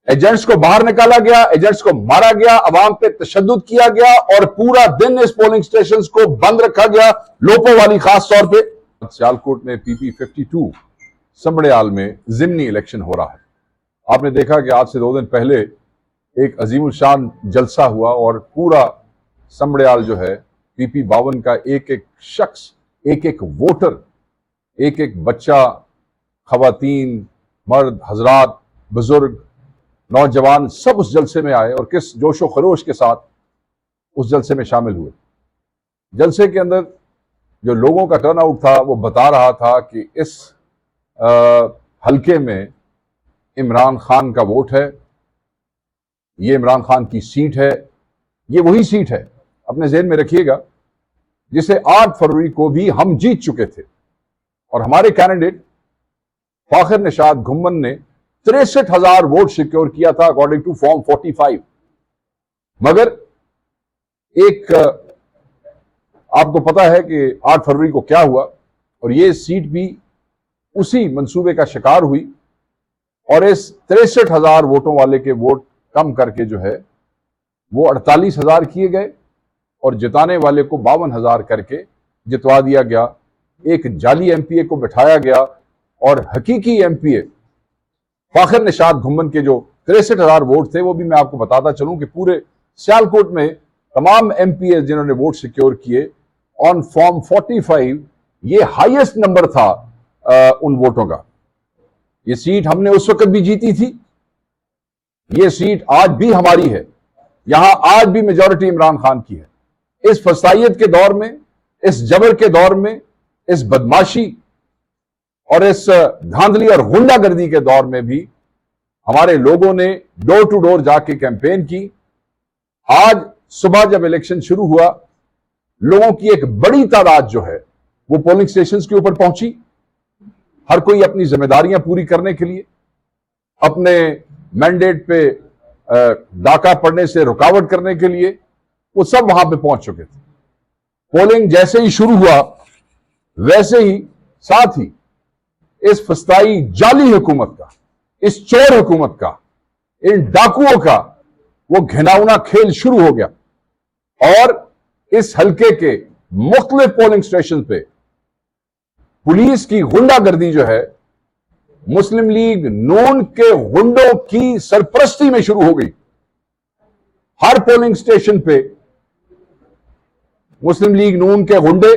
Agents को बाहर निकाला गया, एजेंट्स को मारा गया, अवाम पे तशद्दुद किया गया और पूरा दिन इस पोलिंग स्टेशन को बंद रखा गया, लोपो वाली खास तौर पे। सियालकोट में PP 52 समड़ियाल में जिमनी इलेक्शन हो रहा है। आपने देखा कि आज से 2 दिन पहले एक अजीमुल शान जलसा हुआ और पूरा समड़ियाल जो है PP 52 का एक एक शख्स, एक एक वोटर, एक एक बच्चा, खवातीन, मर्द, हजरात, बुजुर्ग, नौजवान सब उस जलसे में आए और किस जोशो खरोश के साथ उस जलसे में शामिल हुए। जलसे के अंदर जो लोगों का टर्नआउट था वो बता रहा था कि इस हलके में इमरान खान का वोट है, ये इमरान खान की सीट है, ये वही सीट है, अपने ज़हन में रखिएगा, जिसे 8 फरवरी को भी हम जीत चुके थे और हमारे कैंडिडेट फाखिर निशात घुम्मन ने 63,000 वोट सिक्योर किया था अकॉर्डिंग टू फॉर्म 45। मगर एक आपको पता है कि 8 फरवरी को क्या हुआ और ये सीट भी उसी मंसूबे का शिकार हुई और इस 63,000 वोटों वाले के वोट कम करके जो है वो 48,000 किए गए और जिताने वाले को 52,000 करके जितवा दिया गया। एक जाली MPA को बिठाया गया और हकीकी MPA फाखिर निशात घुम्मन के जो 63,000 वोट थे वो भी मैं आपको बताता चलूं कि पूरे सियालकोट में तमाम MPA जिन्होंने वोट सिक्योर किए ऑन फॉर्म 45 ये हाईएस्ट नंबर था उन वोटों का। ये सीट हमने उस वक्त भी जीती थी, ये सीट आज भी हमारी है, यहां आज भी मेजॉरिटी इमरान खान की है। इस फसाइयत के दौर में, इस जबर के दौर में, इस बदमाशी और इस धांधली और गुंडागर्दी के दौर में भी हमारे लोगों ने डोर टू डोर जाके कैंपेन की। आज सुबह जब इलेक्शन शुरू हुआ, लोगों की एक बड़ी तादाद जो है वो पोलिंग स्टेशंस के ऊपर पहुंची, हर कोई अपनी जिम्मेदारियां पूरी करने के लिए, अपने मैंडेट पे डाका पड़ने से रुकावट करने के लिए वो सब वहां पे पहुंच चुके थे। पोलिंग जैसे ही शुरू हुआ वैसे ही साथ ही इस फस्ताई जाली हुकूमत का, इस चोर हुकूमत का, इन डाकुओं का वो घिनौना खेल शुरू हो गया और इस हल्के के मुख्तलिफ पोलिंग स्टेशन पे पुलिस की गुंडागर्दी जो है मुस्लिम लीग नून के गुंडों की सरपरस्ती में शुरू हो गई। हर पोलिंग स्टेशन पे मुस्लिम लीग नून के गुंडे,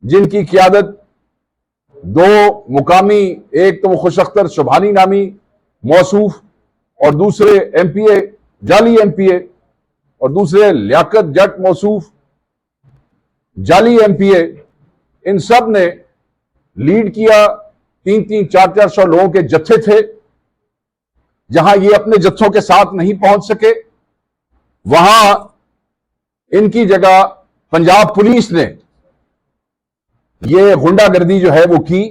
जिनकी क़ियादत 2 मुकामी, एक तो वो खुश अख्तर सुबहानी नामी मौसूफ और दूसरे MPA जाली MPA और दूसरे लियाकत जट मौसूफ जाली MPA, इन सब ने लीड किया। 300, 400 लोगों के जत्थे थे। जहां ये अपने जत्थों के साथ नहीं पहुंच सके, वहां इनकी जगह पंजाब पुलिस ने ये गुंडागर्दी जो है वो की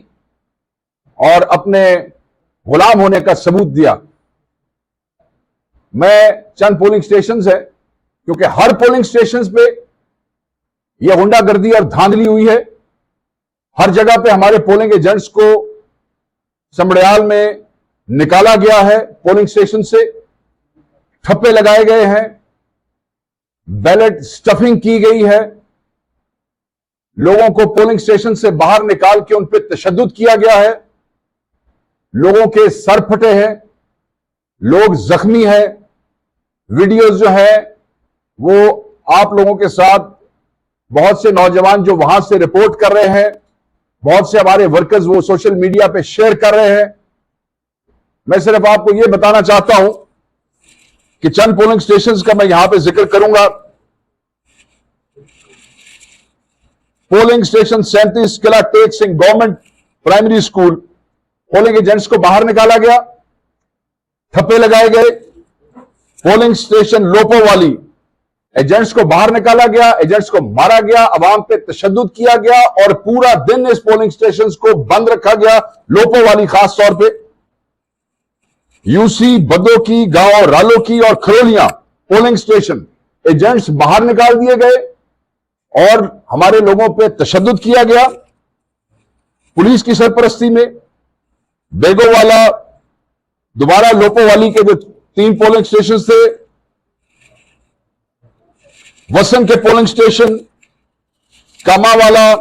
और अपने गुलाम होने का सबूत दिया। मैं चंद पोलिंग स्टेशंस है, क्योंकि हर पोलिंग स्टेशंस पे यह गुंडागर्दी और धांधली हुई है। हर जगह पे हमारे पोलिंग एजेंट्स को समड़ियाल में निकाला गया है, पोलिंग स्टेशन से ठप्पे लगाए गए हैं, बैलेट स्टफिंग की गई है, लोगों को पोलिंग स्टेशन से बाहर निकाल के उन पर तशद्दुद किया गया है, लोगों के सर फटे हैं, लोग जख्मी हैं। वीडियोस जो है वो आप लोगों के साथ बहुत से नौजवान जो वहां से रिपोर्ट कर रहे हैं, बहुत से हमारे वर्कर्स वो सोशल मीडिया पे शेयर कर रहे हैं। मैं सिर्फ आपको यह बताना चाहता हूं कि चंद पोलिंग स्टेशंस का मैं यहां पे जिक्र करूंगा। Polling station 37 Qila Tek Singh government primary school, polling agents को बाहर निकाला गया, ठप्पे लगाए गए। पोलिंग स्टेशन लोपो वाली, एजेंट्स को बाहर निकाला गया, एजेंट्स को मारा गया, अवाम पे तशद्दुद किया गया और पूरा दिन इस पोलिंग स्टेशंस को बंद रखा गया, लोपो वाली खास तौर पे। यूसी, बदो की, गांव रालो की और खरोलियां पोलिंग स्टेशन एजेंट्स बाहर निकाल दिए गए और हमारे लोगों पे तशद्दुद किया गया पुलिस की सरपरस्ती में। बेगोवाला दोबारा लोपोवाली के जो 3 पोलिंग स्टेशन थे, वसन के पोलिंग स्टेशन, कामावाला,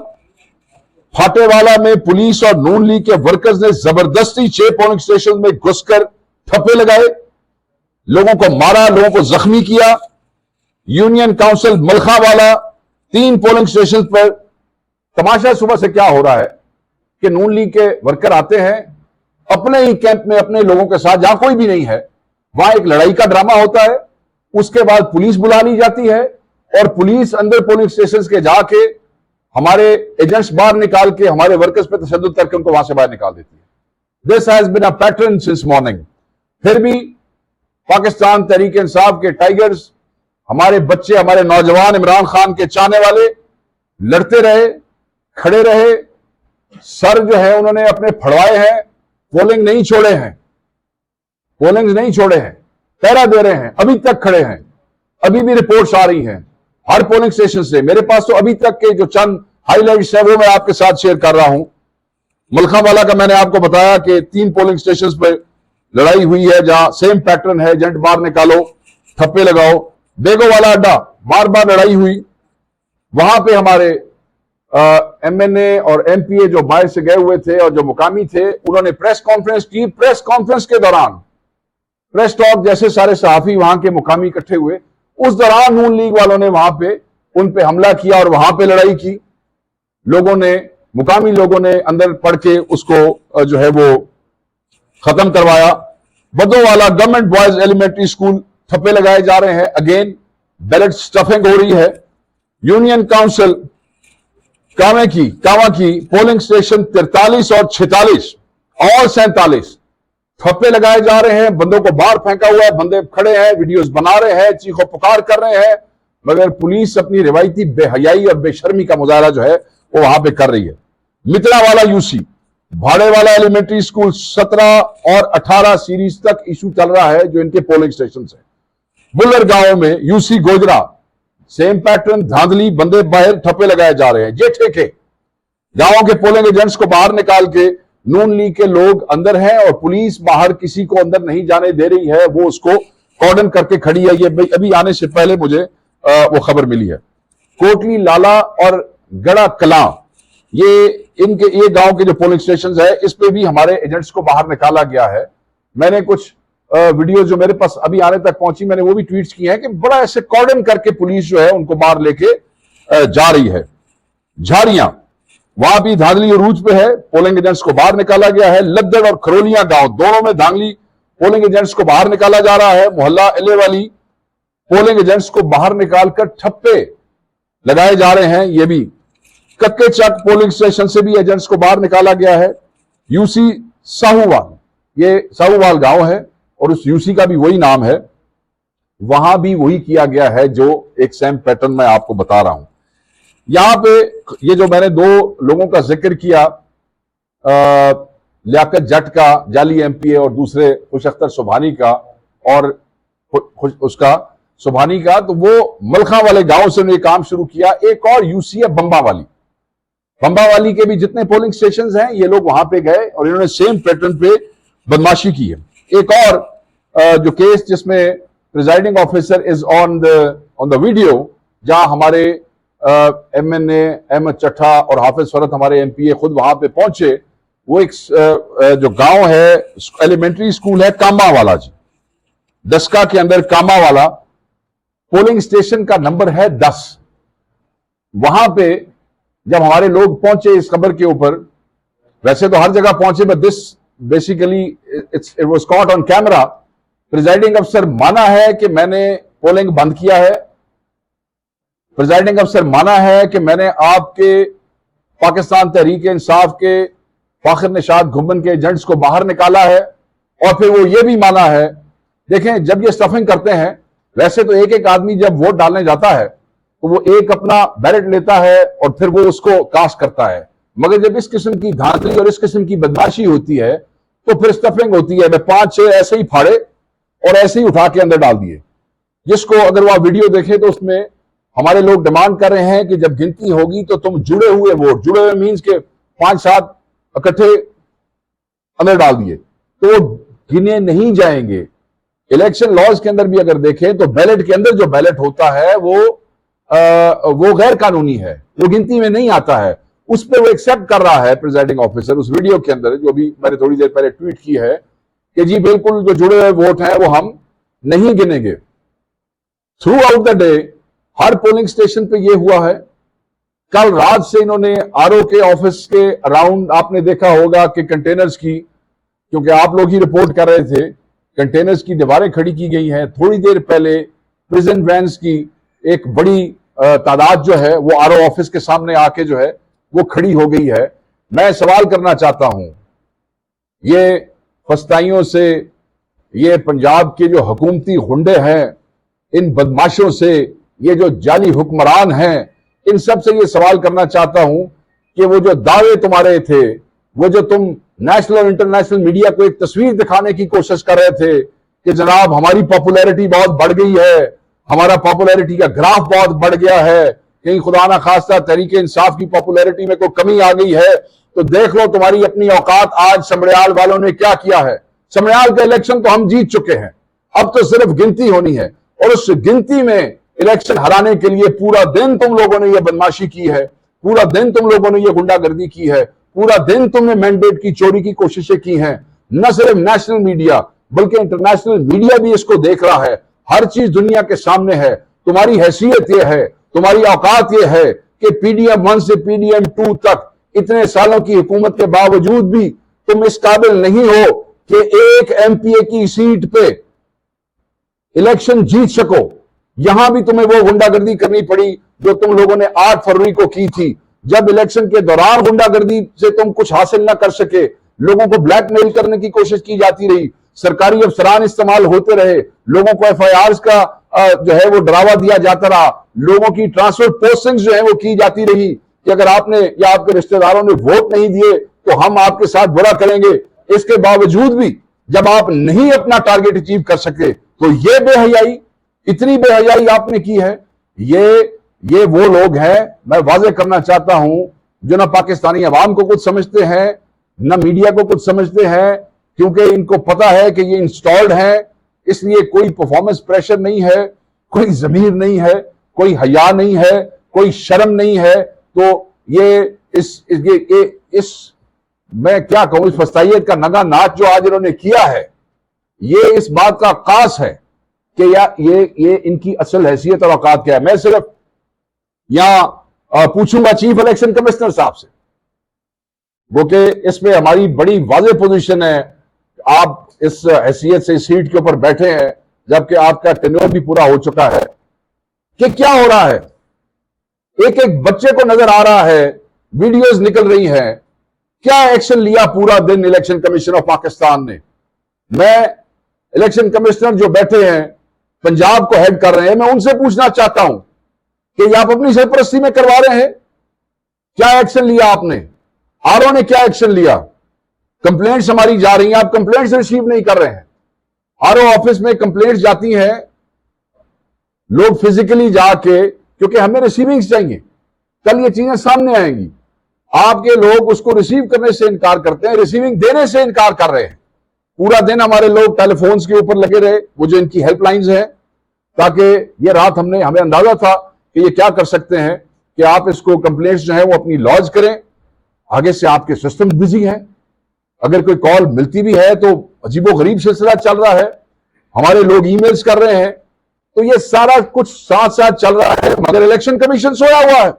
फाटेवाला में पुलिस और नून लीग के वर्कर्स ने जबरदस्ती 6 पोलिंग स्टेशन में घुसकर ठप्पे लगाए, लोगों को मारा, लोगों को जख्मी किया। यूनियन काउंसिल मलखावाला 3 पोलिंग स्टेशन पर तमाशा सुबह से क्या हो रहा है कि नून लीग के वर्कर आते हैं अपने ही कैंप में अपने लोगों के साथ, जहां कोई भी नहीं है, वहां एक लड़ाई का ड्रामा होता है। उसके बाद पुलिस बुला ली जाती है और पुलिस अंदर पोलिंग स्टेशन के जाके हमारे एजेंट्स बाहर निकाल के हमारे वर्कर्स पे तशद्दुद करके उनको वहां से बाहर निकाल देती है। This has been a pattern since morning. फिर भी पाकिस्तान तहरीक इंसाफ के टाइगर्स, हमारे बच्चे, हमारे नौजवान इमरान खान के चाहने वाले लड़ते रहे, खड़े रहे, सर जो है उन्होंने अपने फड़वाए हैं, पोलिंग नहीं छोड़े हैं, पोलिंग नहीं छोड़े हैं, पहरा दे रहे हैं, अभी तक खड़े हैं। अभी भी रिपोर्ट्स आ रही हैं हर पोलिंग स्टेशन से। मेरे पास तो अभी तक के जो चंद हाईलाइट्स है वो मैं आपके साथ शेयर कर रहा हूं। मलखावाला का मैंने आपको बताया कि 3 पोलिंग स्टेशन पर लड़ाई हुई है, जहां सेम पैटर्न है, एजेंट बाहर निकालो, ठप्पे लगाओ। बेगो वाला अड्डा, बार बार लड़ाई हुई, वहां पे हमारे एमएनए और एमपीए जो बाहर से गए हुए थे और जो मुकामी थे, उन्होंने प्रेस कॉन्फ्रेंस की। प्रेस कॉन्फ्रेंस के दौरान प्रेस टॉक जैसे सारे सहाफी वहां के मुकामी इकट्ठे हुए, उस दौरान नून लीग वालों ने वहां पे उन पे हमला किया और वहां पे लड़ाई की। लोगों ने, मुकामी लोगों ने अंदर पढ़ के उसको जो है वो खत्म करवाया। बदोवाला गवर्नमेंट बॉयज एलिमेंट्री स्कूल ठप्पे लगाए जा रहे हैं, अगेन बैलेट स्टफिंग हो रही है। यूनियन काउंसिल कावा की पोलिंग स्टेशन 43 और 46 और 47 ठप्पे लगाए जा रहे हैं, बंदों को बाहर फेंका हुआ है, बंदे खड़े हैं, वीडियोस बना रहे हैं, चीखो पुकार कर रहे हैं, मगर पुलिस अपनी रिवायती बेहयाई और बेशर्मी का मुजाहरा जो है वो वहां पे कर रही है। मित्रा वाला यूसी, भाड़े वाला एलिमेंट्री स्कूल 17 और 18 सीरीज तक इशू चल रहा है जो इनके पोलिंग स्टेशन है। बुल्लर गांव में यूसी गोजरा, सेम पैटर्न, धांधली, बंदे बाहर ठप्पे लगाए जा रहे हैं। ये ठेके गांवों के पोलिंग एजेंट्स को बाहर निकाल के नून लीग के लोग अंदर हैं और पुलिस बाहर किसी को अंदर नहीं जाने दे रही है, वो उसको कॉर्डन करके खड़ी है। ये अभी आने से पहले मुझे वो खबर मिली है। कोटली, लाला और गड़ा कला, ये गांव के जो पोलिंग स्टेशन है, इस पे भी हमारे एजेंट्स को बाहर निकाला गया है। मैंने कुछ वीडियो जो मेरे पास अभी आने तक पहुंची, मैंने वो भी ट्वीट्स किए हैं कि बड़ा ऐसे कॉर्डन करके पुलिस जो है उनको बाहर लेके जा रही है। झाड़ियां, वहां भी धांधली अरूज पे है, पोलिंग एजेंट्स को बाहर निकाला गया है। लद्दड़ और खरोलिया गांव दोनों में धांधली, पोलिंग एजेंट्स को बाहर निकाला जा रहा है। मोहल्ला एले वाली, पोलिंग एजेंट्स को बाहर निकालकर ठप्पे लगाए जा रहे हैं। ये भी कक्के चक पोलिंग स्टेशन से भी एजेंट्स को बाहर निकाला गया है। यूसी साहूवाल, ये साहूवाल गांव है और उस यूसी का भी वही नाम है, वहां भी वही किया गया है जो एक सेम पैटर्न मैं आपको बता रहा हूं। यहां पे ये जो मैंने 2 लोगों का जिक्र किया, लियाकत जट का जाली एमपीए और दूसरे खुश अख्तर सुबहानी का, और उसका सुबहानी का, तो वो मलखा वाले गांव से उन्होंने काम शुरू किया। एक और यूसी है बंबावाली, बंबावाली के भी जितने पोलिंग स्टेशंस हैं ये लोग वहां पे गए और इन्होंने सेम पैटर्न पे बदमाशी की है। एक और जो केस जिसमें presiding officer is on the video, जहां हमारे एमएनए अहमद चट्ठा और हाफिज फरत हमारे एमपीए खुद वहां पे पहुंचे। वो एक जो गांव है, एलिमेंट्री स्कूल है कामा वाला जी, दसका के अंदर कामा वाला, पोलिंग स्टेशन का नंबर है 10। वहां पे जब हमारे लोग पहुंचे इस खबर के ऊपर, वैसे तो हर जगह पहुंचे, but this basically it was caught on camera. Presiding अफसर माना है कि मैंने पोलिंग बंद किया है, प्रिजाइडिंग अफसर माना है कि मैंने आपके पाकिस्तान तहरीक इंसाफ के फाखिर निशात घुमन के एजेंट्स को बाहर निकाला है, और फिर वो ये भी माना है। देखें, जब ये स्टफिंग करते हैं, वैसे तो एक एक आदमी जब वोट डालने जाता है तो वो एक अपना बैलेट लेता है और फिर वो उसको कास्ट करता है, मगर जब इस किस्म की धांधली और इस किस्म की बदमाशी होती है तो फिर स्टफिंग होती है। 5-6 ऐसे ही फाड़े और ऐसे ही उठा के अंदर डाल दिए, जिसको अगर वो वीडियो देखें तो उसमें हमारे लोग डिमांड कर रहे हैं कि जब गिनती होगी तो तुम जुड़े हुए वोट, जुड़े हुए मीन्स के 5-7 इकट्ठे अंदर डाल दिए। तो गिने नहीं जाएंगे। इलेक्शन लॉज के अंदर भी अगर देखें तो बैलेट के अंदर जो बैलेट होता है वो गैर कानूनी है, वो गिनती में नहीं आता है। उस पर वो एक्सेप्ट कर रहा है प्रिजाइडिंग ऑफिसर, उस वीडियो के अंदर जो भी मैंने थोड़ी देर पहले ट्वीट की है कि जी बिल्कुल जो जुड़े हुए वोट हैं वो हम नहीं गिनेंगे। थ्रू आउट द डे हर पोलिंग स्टेशन पे ये हुआ है। कल रात से इन्होंने आरओ के ऑफिस के अराउंड आपने देखा होगा कि कंटेनर्स की, क्योंकि आप लोग ही रिपोर्ट कर रहे थे, कंटेनर्स की दीवारें खड़ी की गई हैं। थोड़ी देर पहले प्रिजन वैन्स की एक बड़ी तादाद जो है वो आरओ ऑफिस के सामने आके जो है वो खड़ी हो गई है। मैं सवाल करना चाहता हूं, ये फस्ताइयों से, ये पंजाब के जो हुकूमती गुंडे हैं, इन बदमाशों से, ये जो जाली हुक्मरान हैं, इन सब से ये सवाल करना चाहता हूं कि वो जो दावे तुम्हारे थे, वो जो तुम नेशनल और इंटरनेशनल मीडिया को एक तस्वीर दिखाने की कोशिश कर रहे थे कि जनाब हमारी पॉपुलैरिटी बहुत बढ़ गई है, हमारा पॉपुलैरिटी का ग्राफ बहुत बढ़ गया है, कहीं खुदा ना खास्ता तहरीक इंसाफ की पॉपुलैरिटी में कोई कमी आ गई है, तो देख लो तुम्हारी अपनी औकात। आज समड़ियाल वालों ने क्या किया है। समड़ियाल का इलेक्शन तो हम जीत चुके हैं, अब तो सिर्फ गिनती होनी है, और उस गिनती में इलेक्शन हराने के लिए पूरा दिन तुम लोगों ने यह बदमाशी की है, पूरा दिन तुम लोगों ने यह गुंडागर्दी की है, पूरा दिन तुमने मैंडेट की चोरी की कोशिशें की हैं। न सिर्फ नेशनल मीडिया बल्कि इंटरनेशनल मीडिया भी इसको देख रहा है। हर चीज दुनिया के सामने है। तुम्हारी हैसियत यह है, तुम्हारी औकात यह है कि पीडीएम 1 से पीडीएम 2 तक इतने सालों की हुकूमत के बावजूद भी तुम इस काबिल नहीं हो कि एक एमपीए की सीट पे इलेक्शन जीत सको। यहां भी तुम्हें वो गुंडागर्दी करनी पड़ी जो तुम लोगों ने 8 फरवरी को की थी, जब इलेक्शन के दौरान गुंडागर्दी से तुम कुछ हासिल ना कर सके, लोगों को ब्लैकमेल करने की कोशिश की जाती रही, सरकारी अफसरान इस्तेमाल होते रहे, लोगों को एफआईआर का जो है वो डरावा दिया जाता रहा, लोगों की ट्रांसफर पोस्टिंग जो है वो की जाती रही कि अगर आपने या आपके रिश्तेदारों ने वोट नहीं दिए तो हम आपके साथ बुरा करेंगे। इसके बावजूद भी जब आप नहीं अपना टारगेट अचीव कर सके तो ये बेहयाई, इतनी बेहयाई आपने की है। ये वो लोग हैं, मैं वाजे करना चाहता हूं, जो ना पाकिस्तानी अवाम को कुछ समझते हैं, ना मीडिया को कुछ समझते हैं, क्योंकि इनको पता है कि ये इंस्टॉल्ड है, इसलिए कोई परफॉर्मेंस प्रेशर नहीं है, कोई जमीर नहीं है, कोई हया नहीं है, कोई शर्म नहीं है। तो इस मैं क्या कहूं, इस फस्तायत का नगा नाच जो आज इन्होंने किया है, ये इस बात का आकाश है कि ये इनकी असल हैसियत और औकात क्या है। मैं सिर्फ यहां पूछूंगा चीफ इलेक्शन कमिश्नर साहब से, वो कि इसमें हमारी बड़ी वाज़ेह पोजीशन है, आप इस हैसियत से इस सीट के ऊपर बैठे हैं जबकि आपका टेन्योर भी पूरा हो चुका है, कि क्या हो रहा है। एक एक बच्चे को नजर आ रहा है, वीडियोस निकल रही हैं, क्या एक्शन लिया पूरा दिन इलेक्शन कमीशन ऑफ पाकिस्तान ने। मैं इलेक्शन कमिश्नर जो बैठे हैं, पंजाब को हेड कर रहे हैं, मैं उनसे पूछना चाहता हूं कि आप अपनी सरपरस्ती में करवा रहे हैं, क्या एक्शन लिया आपने, आरओ ने क्या एक्शन लिया। कंप्लेंट्स हमारी जा रही हैं, आप कंप्लेंट्स रिसीव नहीं कर रहे हैं। आरओ ऑफिस में कंप्लेंट्स जाती हैं, लोग फिजिकली जाके, क्योंकि हमें रिसीविंग्स चाहिए, कल ये चीजें सामने आएंगी। आपके लोग उसको रिसीव करने से इनकार करते हैं, रिसीविंग देने से इनकार कर रहे हैं। पूरा दिन हमारे लोग टेलीफोन्स के ऊपर लगे रहे, वो जो इनकी हेल्पलाइंस हैं, ताकि ये रात हमें अंदाजा था कि ये क्या कर सकते हैं कि आप इसको कंप्लेंट्स जो है वो अपनी लॉन्च करें। आगे से आपके सिस्टम बिजी हैं, अगर कोई कॉल मिलती भी है तो अजीबोगरीब सिलसिला चल रहा है, हमारे लोग ईमेल्स कर रहे हैं, तो ये सारा कुछ साथ साथ चल रहा है, मगर इलेक्शन कमीशन सोया हुआ है।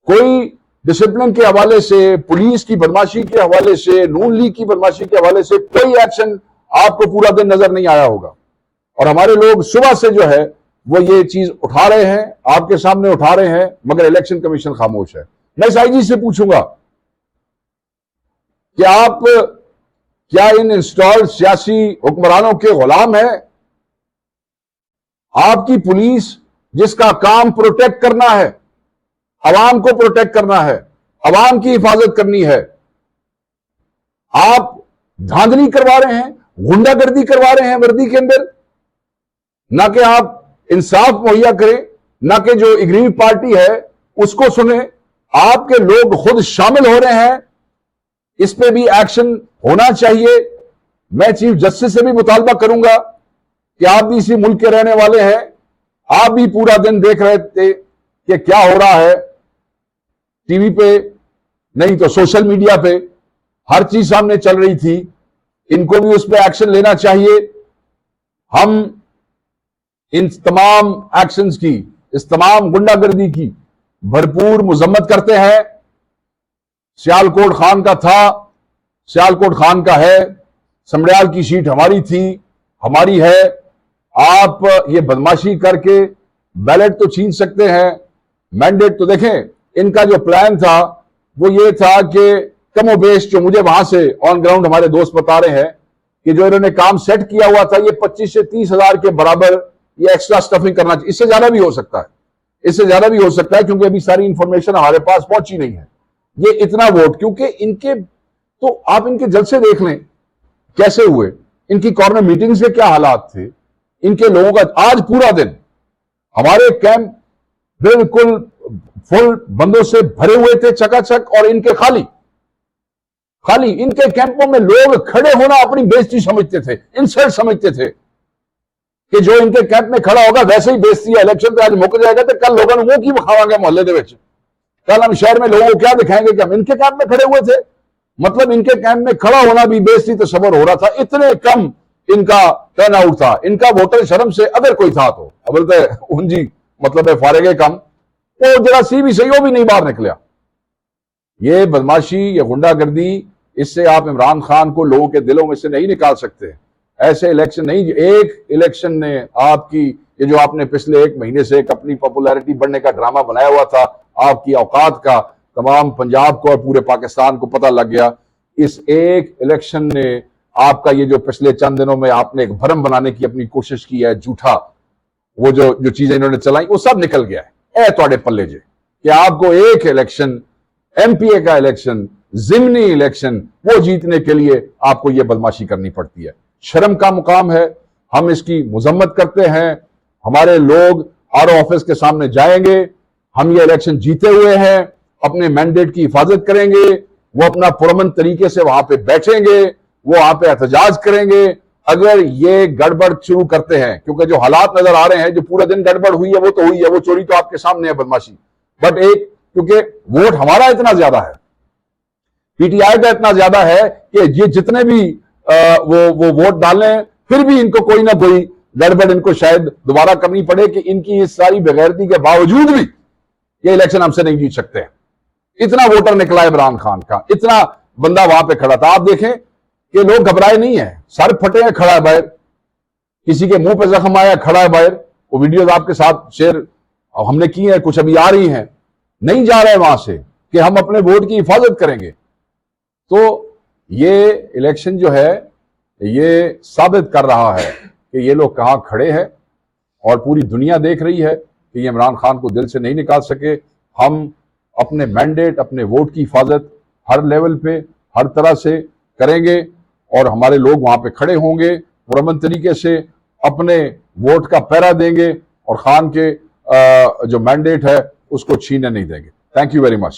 कोई डिसिप्लिन के हवाले से, पुलिस की बदमाशी के हवाले से, नून लीग की बदमाशी के हवाले से कोई एक्शन आपको पूरा दिन नजर नहीं आया होगा। और हमारे लोग सुबह से जो है वो ये चीज उठा रहे हैं, आपके सामने उठा रहे हैं, मगर इलेक्शन कमीशन खामोश है। मैं इस आईजी से पूछूंगा कि आप क्या इन इंस्टॉल्ड सियासी हुक्मरानों के गुलाम हैं। आपकी पुलिस जिसका काम प्रोटेक्ट करना है, अवाम को प्रोटेक्ट करना है, अवाम की हिफाजत करनी है, आप धांधली करवा रहे हैं, गुंडागर्दी करवा रहे हैं वर्दी के अंदर। ना कि आप इंसाफ मुहैया करें, ना कि जो एग्रीव पार्टी है उसको सुने, आपके लोग खुद शामिल हो रहे हैं। इस पे भी एक्शन होना चाहिए। मैं चीफ जस्टिस से भी मुतालबा करूंगा कि आप भी इसी मुल्क के रहने वाले हैं, आप भी पूरा दिन देख रहे थे कि क्या हो रहा है टीवी पे, नहीं तो सोशल मीडिया पे, हर चीज सामने चल रही थी। इनको भी उस पर एक्शन लेना चाहिए। हम इन तमाम एक्शंस की, इस तमाम गुंडागर्दी की भरपूर मजम्मत करते हैं। सियालकोट खान का था, सियालकोट खान का है, समड़ियाल की सीट हमारी थी, हमारी है। आप ये बदमाशी करके बैलेट तो छीन सकते हैं, मैंडेट तो देखें। इनका जो प्लान था वो ये था कि कमोबेश, जो मुझे वहां से ऑन ग्राउंड हमारे दोस्त बता रहे हैं कि जो इन्होंने काम सेट किया हुआ था, ये 25 से 30 हजार के बराबर ये एक्स्ट्रा स्टफिंग करना चाहिए। इससे ज्यादा भी हो सकता है, इससे ज्यादा भी हो सकता है, क्योंकि अभी सारी इंफॉर्मेशन हमारे पास पहुंची नहीं है। ये इतना वोट, क्योंकि इनके, तो आप इनके जलसे देख लें कैसे हुए, इनकी कॉर्नर मीटिंग्स के क्या हालात थे, इनके लोगों का। आज पूरा दिन हमारे कैंप बिल्कुल फुल बंदों से भरे हुए थे, चकाचक, और इनके खाली खाली। इनके कैंपों में लोग खड़े होना अपनी बेइज्जती समझते थे, इंसल्ट समझते थे कि जो इनके कैंप में खड़ा होगा वैसे ही बेइज्जती है। इलेक्शन तो आज मुक जाएगा तो कल लोगों मुंह की बखावांगे मोहल्ले के विच। कल हम शहर में लोगों को क्या दिखाएंगे कि हम इनके कैंप में खड़े हुए थे। मतलब इनके कैंप में खड़ा होना भी बेइज्जती तस्वर हो रहा था, इतने कम इनका टर्न आउट था। इनका वोटर शर्म से अगर कोई था तो बोलते उनजी मतलब है फारेगे कम, वो जरा सी भी सही, वो भी नहीं बाहर निकला। ये बदमाशी, ये गुंडागर्दी, इससे आप इमरान खान को लोगों के दिलों में से नहीं निकाल सकते। ऐसे इलेक्शन नहीं, एक इलेक्शन ने आपकी, ये जो आपने पिछले 1 महीने से एक अपनी पॉपुलैरिटी बढ़ने का ड्रामा बनाया हुआ था, आपकी औकात का तमाम पंजाब को और पूरे पाकिस्तान को पता लग गया। इस एक इलेक्शन ने आपका ये जो पिछले चंद दिनों में आपने एक भरम बनाने की अपनी कोशिश की है, झूठा, वो जो चीजें इन्होंने चलाई, वो सब निकल गया है। तोड़े पल्ले जे कि आपको एक इलेक्शन, एमपीए का इलेक्शन, जिमनी इलेक्शन, वो जीतने के लिए आपको ये बदमाशी करनी पड़ती है। शर्म का मुकाम है, हम इसकी मजम्मत करते हैं। हमारे लोग आरओ ऑफिस के सामने जाएंगे, हम ये इलेक्शन जीते हुए हैं, अपने मैंडेट की हिफाजत करेंगे, वो अपना पुरअमन तरीके से वहां पे बैठेंगे, वो वहां पे एहतजाज करेंगे। अगर ये गड़बड़ शुरू करते हैं, क्योंकि जो हालात नजर आ रहे हैं, जो पूरा दिन गड़बड़ हुई है वो तो हुई है, वो चोरी तो आपके सामने है, बदमाशी। बट एक, क्योंकि वोट हमारा इतना ज्यादा है, पीटीआई का इतना ज्यादा है कि ये जितने भी वो वोट डालें, फिर भी इनको कोई ना कोई गड़बड़ इनको शायद दोबारा करनी पड़े कि इनकी इस सारी बेगैरती के बावजूद भी ये इलेक्शन हमसे नहीं जीत सकते हैं। इतना वोटर निकला इमरान खान का, इतना बंदा वहां पे खड़ा था। आप देखें कि लोग घबराए नहीं है, सर फटे हैं, खड़ा है बाहर, किसी के मुंह पे जख्म आया, खड़ा है बाहर। वो वीडियोज आपके साथ शेयर हमने की है, कुछ अभी आ रही हैं, नहीं जा रहे वहां से कि हम अपने वोट की हिफाजत करेंगे। तो ये इलेक्शन जो है ये साबित कर रहा है कि ये लोग कहां खड़े हैं, और पूरी दुनिया देख रही है कि ये इमरान खान को दिल से नहीं निकाल सके। हम अपने मैंडेट, अपने वोट की हिफाजत हर लेवल पे, हर तरह से करेंगे, और हमारे लोग वहां पे खड़े होंगे, पुरअमन तरीके से अपने वोट का पहरा देंगे, और खान के जो मैंडेट है उसको छीनने नहीं देंगे। Thank you very much.